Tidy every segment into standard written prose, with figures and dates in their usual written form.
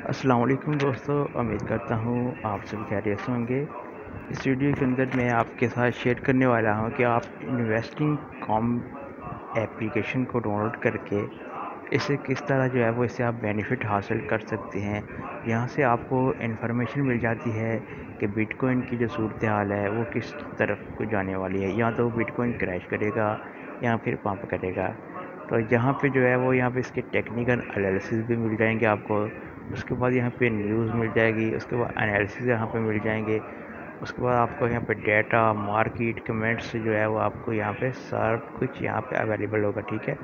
अस्सलाम वालेकुम दोस्तों, उम्मीद करता हूँ आप सभी खैरियत से होंगे। इस वीडियो के अंदर मैं आपके साथ शेयर करने वाला हूँ कि आप इन्वेस्टिंग कॉम एप्लीकेशन को डाउनलोड करके इसे किस तरह जो है वो इससे आप बेनिफिट हासिल कर सकते हैं। यहाँ से आपको इन्फॉर्मेशन मिल जाती है कि बिटकॉइन की जो सूरत हाल है वो किस तरफ को जाने वाली है। या तो बिटकॉइन क्रैश करेगा या फिर पंप करेगा। तो यहाँ पे जो है वो यहाँ पे इसके टेक्निकल एनालिसिस भी मिल जाएंगे आपको। उसके बाद यहाँ पे न्यूज़ मिल जाएगी, उसके बाद एनालिसिस यहाँ पे मिल जाएंगे। उसके बाद आपको यहाँ पे डेटा मार्केट कमेंट्स जो है वो आपको यहाँ पे सब कुछ यहाँ पे अवेलेबल होगा। ठीक है,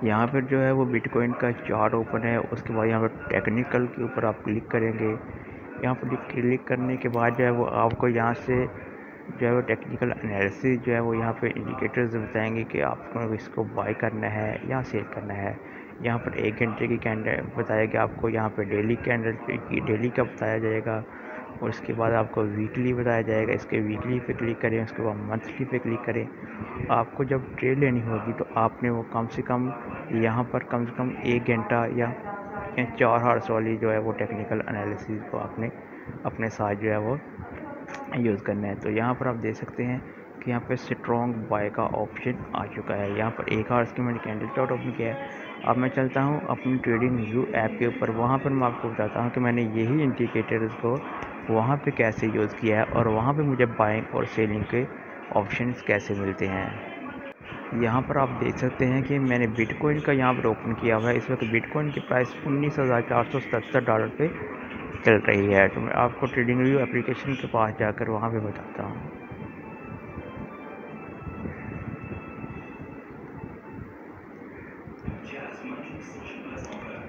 यहाँ पर जो है वो बिटकॉइन का चार्ट ओपन है। उसके बाद यहाँ पर टेक्निकल के ऊपर आप क्लिक करेंगे। यहाँ पर क्लिक करने के बाद जो है वो आपको यहाँ से जो है वो टेक्निकल एनालिसिस जो है वो यहाँ पे इंडिकेटर्स बताएंगे कि आपको इसको बाय करना है या सेल करना है। यहाँ पर 1 घंटे की कैंडल बताया गया आपको, यहाँ पे डेली कैंडल की डेली का बताया जाएगा। और उसके बाद आपको वीकली बताया जाएगा। इसके वीकली पे क्लिक करें, उसके बाद मंथली पे क्लिक करें। आपको जब ट्रेड लेनी होगी तो आपने वो कम से कम यहाँ पर कम से कम 1 घंटा या 4 आवर्स वाली जो है वो टेक्निकल एनालिसिस को आपने अपने साथ जो है वो यूज़ करना है। तो यहाँ पर आप देख सकते हैं कि यहाँ पे स्ट्रॉन्ग बाय का ऑप्शन आ चुका है। यहाँ पर 1 आवर्स की मैंने कैंडल चार्ट ओपन किया है। अब मैं चलता हूँ अपनी ट्रेडिंग व्यू ऐप के ऊपर। वहाँ पर मैं आपको बताता हूँ कि मैंने यही इंडिकेटर्स को वहाँ पे कैसे यूज़ किया है और वहाँ पे मुझे बाइंग और सेलिंग के ऑप्शंस कैसे मिलते हैं। यहाँ पर आप देख सकते हैं कि मैंने बिटकॉइन का यहाँ पर ओपन किया हुआ है। इस वक्त बिटकॉइन की प्राइस $19,477 पे चल रही है। तो मैं आपको ट्रेडिंग व्यू एप्लीकेशन के पास जाकर वहाँ पे बताता हूँ।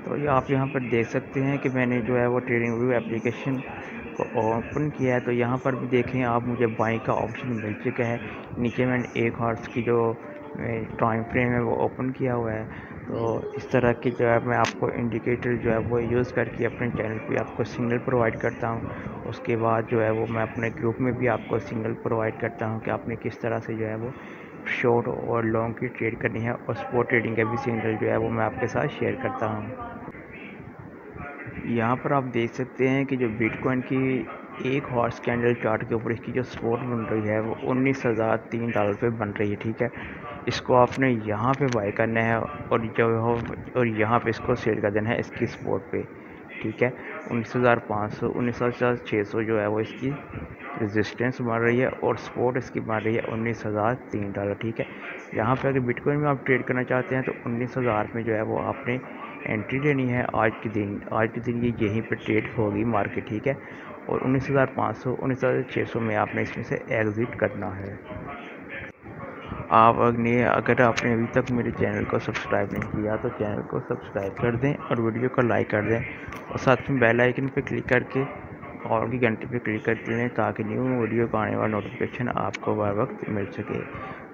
तो ये आप यहाँ पर देख सकते हैं कि मैंने जो है वो ट्रेडिंग व्यू एप्लीकेशन को ओपन किया है। तो यहाँ पर भी देखें आप, मुझे बाइंग का ऑप्शन मिल चुका है। नीचे मैंने 1 आवर्स की जो टाइम फ्रेम है वो ओपन किया हुआ है। तो इस तरह की जो है मैं आपको इंडिकेटर जो है वो यूज़ करके अपने चैनल पे आपको सिग्नल प्रोवाइड करता हूँ। उसके बाद जो है वो मैं अपने ग्रुप में भी आपको सिग्नल प्रोवाइड करता हूँ कि आपने किस तरह से जो है वो शॉर्ट और लॉन्ग की ट्रेड करनी है। और स्पॉट ट्रेडिंग का भी सिग्नल जो है वो मैं आपके साथ शेयर करता हूँ। यहाँ पर आप देख सकते हैं कि जो बिटकॉइन की 1 हॉर्स कैंडल चार्ट के ऊपर इसकी जो सपोर्ट बन रही है वो $19,003 पे बन रही है। ठीक है, इसको आपने यहाँ पे बाय करना है और जो हो और यहाँ पे इसको सेल कर देना है इसकी सपोर्ट पे। ठीक है, 19,500 19,600 जो है वो इसकी रेजिस्टेंस बन रही है और सपोर्ट इसकी बन रही है $19,003। ठीक है, यहाँ पे अगर बिटकॉइन में आप ट्रेड करना चाहते हैं तो 19,000 में जो है वो आपने एंट्री लेनी है। आज के दिन ये यहीं पर ट्रेड होगी मार्केट। ठीक है, और 19,500 19,600 में आपने इसमें से एग्ज़िट करना है। अगर आपने अभी तक मेरे चैनल को सब्सक्राइब नहीं किया तो चैनल को सब्सक्राइब कर दें और वीडियो को लाइक कर दें और साथ में बेल आइकन पर क्लिक करके और भी घंटे पे क्लिक कर लें ताकि न्यू वीडियो का आने वाला नोटिफिकेशन आपको बर वक्त मिल सके।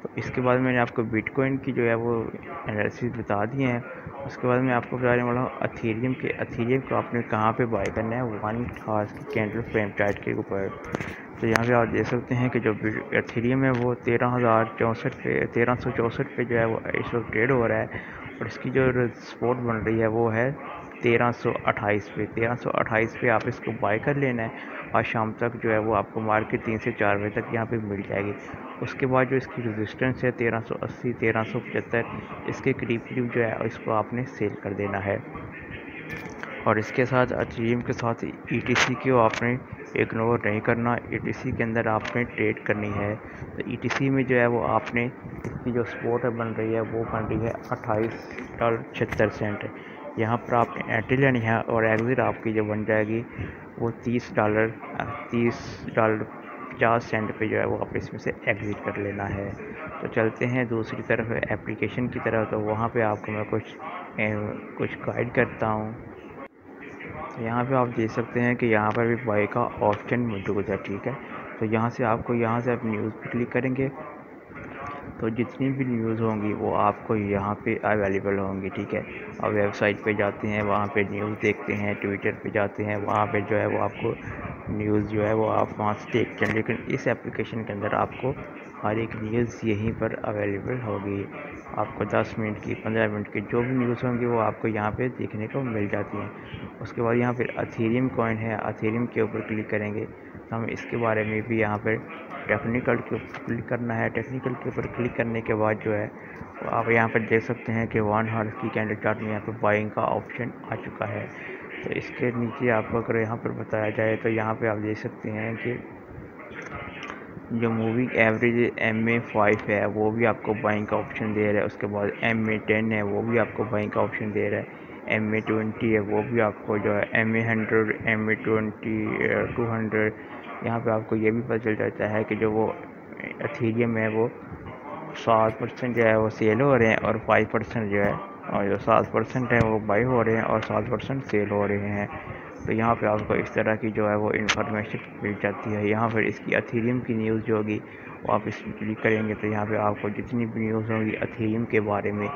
तो इसके बाद मैंने आपको बिटकॉइन की जो है वो एनालिसिस बता दिए हैं। उसके बाद मैं आपको बताने वाला हूँ अथीरियम को आपने कहाँ पे बाय करना है 1 आवर्स की कैंडल फ्रेम चार्ट के ऊपर। तो यहाँ पे आप देख सकते हैं कि जो एथेरियम है वो 1364 पे जो है वो इस वक्त ट्रेड हो रहा है। और इसकी जो सपोर्ट बन रही है वो है 1328 पे आप इसको बाय कर लेना है। आज शाम तक जो है वो आपको मार्केट 3 से 4 बजे तक यहाँ पे मिल जाएगी। उसके बाद जो इसकी रेजिस्टेंस है 1380 1375 इसके करीब जो है इसको आपने सेल कर देना है। और इसके साथ अथीरियम के साथ ETC को आपने इग्नोर नहीं करना। ETC के अंदर आपने ट्रेड करनी है। तो ETC में जो है वो आपने इसकी जो सपोर्ट बन रही है वो बन रही है $28.76। यहाँ पर आपने एंट्री लेनी है और एग्ज़िट आपकी जो बन जाएगी वो $30.50 पे जो है वो आप इसमें से एग्ज़िट कर लेना है। तो चलते हैं दूसरी तरफ एप्लीकेशन की तरफ। तो वहाँ पे आपको मैं कुछ गाइड करता हूँ। यहाँ पे आप देख सकते हैं कि यहाँ पर भी बाय का ऑप्शन मौजूद है। ठीक है, तो यहाँ से आप न्यूज़ पे क्लिक करेंगे तो जितनी भी न्यूज़ होंगी वो आपको यहाँ पे अवेलेबल होंगी। ठीक है, अब वेबसाइट पे जाते हैं, वहाँ पे न्यूज़ देखते हैं, ट्विटर पे जाते हैं, वहाँ पे जो है वो आपको न्यूज़ जो है वो आप वहाँ से देखते हैं। लेकिन इस एप्लीकेशन के अंदर आपको हर एक न्यूज़ यहीं पर अवेलेबल होगी। आपको 10 मिनट की, 15 मिनट की जो भी न्यूज़ होंगी वो आपको यहाँ पे देखने को मिल जाती हैं। उसके बाद यहाँ फिर अथेरियम कॉइन है, अथेरियम के ऊपर क्लिक करेंगे तो हम इसके बारे में भी यहाँ पर टेक्निकल के ऊपर क्लिक करना है। टेक्निकल के ऊपर क्लिक करने के बाद जो है तो आप यहाँ पर देख सकते हैं कि 1 आवर की कैंडल चार्ट में यहाँ पर बाइंग का ऑप्शन आ चुका है। तो इसके नीचे आपको अगर यहाँ पर बताया जाए तो यहाँ पे आप देख सकते हैं कि जो मूविंग एवरेज MA5 है वो भी आपको बाइंग का ऑप्शन दे रहा है। उसके बाद MA10 है वो भी आपको बाइंग का ऑप्शन दे रहा है। MA20 है वो भी आपको जो है MA100, MA20, 200 यहाँ पे आपको ये भी पता चल जाता है कि जो वो अथीरियम है वो 7% जो है वो सेल हो रहे हैं और 5% जो है और जो 7% है वो बाई हो रहे हैं और 7% सेल हो रहे हैं। तो यहाँ पे आपको इस तरह की जो है वो इन्फॉर्मेशन मिल जाती है। यहाँ पर इसकी अथीरियम की न्यूज़ जो होगी वो आप इस पर क्लिक करेंगे तो यहाँ पे आपको जितनी भी न्यूज़ होंगी अथीरियम के बारे में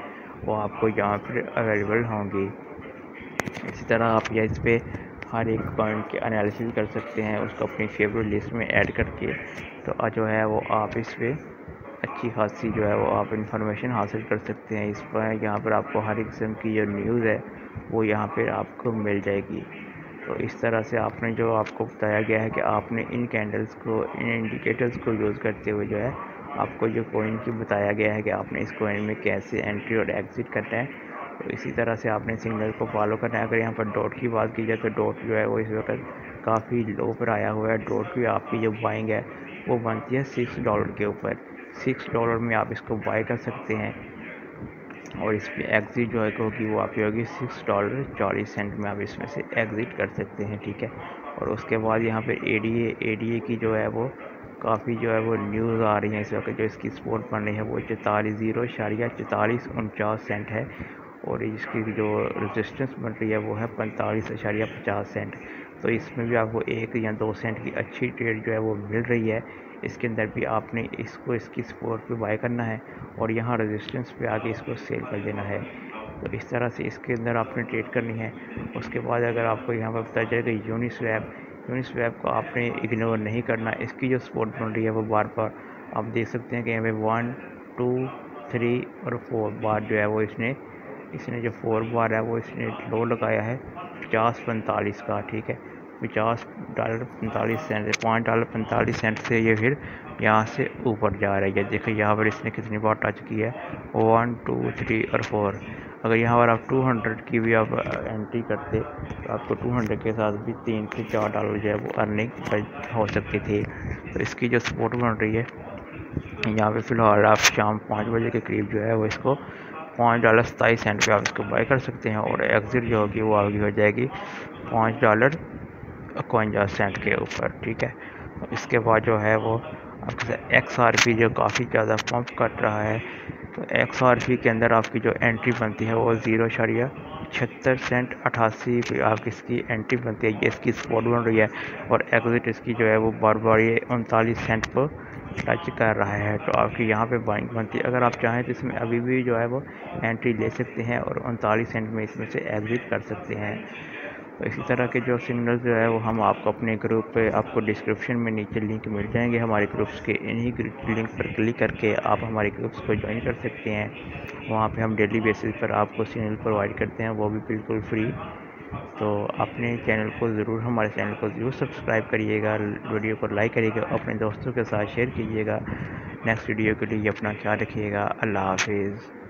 वो आपको यहाँ पर अवेलेबल होंगी। इसी तरह आप या इस पर हर एक पॉइंट के एनालिसिस कर सकते हैं, उसको अपनी फेवरेट लिस्ट में ऐड करके। तो जो है वो आप इस पर अच्छी खासी जो है वो आप इन्फॉर्मेशन हासिल कर सकते हैं। इस पर यहाँ पर आपको हर एक किस्म की जो न्यूज़ है वो यहाँ पर आपको मिल जाएगी। तो इस तरह से आपने जो आपको बताया गया है कि आपने इन कैंडल्स को, इन इंडिकेटर्स को यूज़ करते हुए जो है आपको जो कॉइन की बताया गया है कि आपने इस कॉइन में कैसे एंट्री और एग्ज़िट करना है। तो इसी तरह से आपने सिग्नल को फॉलो करना है। अगर यहाँ पर डॉट की बात की जाए तो डॉट जो है वो इस वक्त काफ़ी लो पर आया हुआ है। डॉट भी आपकी जो बाइंग है वो बनती है $6 के ऊपर। $6 में आप इसको बाय कर सकते हैं और इस पर एग्ज़िट जो है होगी वो आपकी होगी $6.40 में आप इसमें से एग्ज़िट कर सकते हैं, ठीक है। और उसके बाद यहाँ पे ADA की जो है वो काफ़ी जो है वो न्यूज़ आ रही है इस वक्त। जो इसकी सपोर्ट बन रही है वो 0.4449 है और इसकी जो रेजिस्टेंस बन रही है वो है 45.50। तो इसमें भी आपको 1 या 2 सेंट की अच्छी ट्रेड जो है वो मिल रही है। इसके अंदर भी आपने इसको इसकी सपोर्ट पे बाय करना है और यहाँ रेजिस्टेंस पे आके इसको सेल कर देना है। तो इस तरह से इसके अंदर आपने ट्रेड करनी है। उसके बाद अगर आपको यहाँ पर बताया जाए तो यूनिस्वैप को आपने इग्नोर नहीं करना। इसकी जो सपोर्ट बन रही है वो बार बार आप देख सकते हैं कि यहाँ पे 1, 2, 3 और 4 बार जो है वो इसने जो 4 बार है वो इसने लो लगाया है 50.45 का, ठीक है। $50.45 $5.45 से ये फिर यहाँ से ऊपर जा रही है। देखिए यहाँ पर इसने कितनी बार टच की है, 1, 2, 3 और 4। अगर यहाँ पर आप 200 की भी आप एंट्री करते तो आपको 200 के साथ भी $3 से $4 जो है वो अर्निंग हो सकती थी। तो इसकी जो सपोर्ट बन रही है यहाँ पे फ़िलहाल आप शाम 5 बजे के करीब जो है वो इसको $5.27 पे आप इसको बाय कर सकते हैं और एग्ज़िट जो होगी वो आगे हो जाएगी $5.51 के ऊपर, ठीक है। तो इसके बाद जो है वो आपके XRP जो काफ़ी ज़्यादा पंप कर रहा है। तो XRP के अंदर आपकी जो एंट्री बनती है वो 0.7688 पे आपकी इसकी एंट्री बनती है। ये इसकी सपोर्ट बन रही है और एग्ज़िट इसकी जो है वो बार ये 39 सेंट पर टच कर रहा है। तो आपकी यहाँ पे बाइंग बनती है। अगर आप चाहें तो इसमें अभी भी जो है वो एंट्री ले सकते हैं और 39 सेंट में इसमें से एग्ज़िट कर सकते हैं। तो इसी तरह के जो सिग्नल जो है वो हम आपको अपने ग्रुप पे, आपको डिस्क्रिप्शन में नीचे लिंक मिल जाएंगे हमारे ग्रुप्स के। इन्हीं लिंक पर क्लिक करके आप हमारे ग्रुप्स को ज्वाइन कर सकते हैं। वहाँ पे हम डेली बेसिस पर आपको सिग्नल प्रोवाइड करते हैं, वो भी बिल्कुल फ्री। तो अपने चैनल को ज़रूर, हमारे चैनल को ज़रूर सब्सक्राइब करिएगा, वीडियो को लाइक करिएगा, अपने दोस्तों के साथ शेयर कीजिएगा। नेक्स्ट वीडियो के लिए अपना ख्याल रखिएगा। अल्लाह हाफिज़।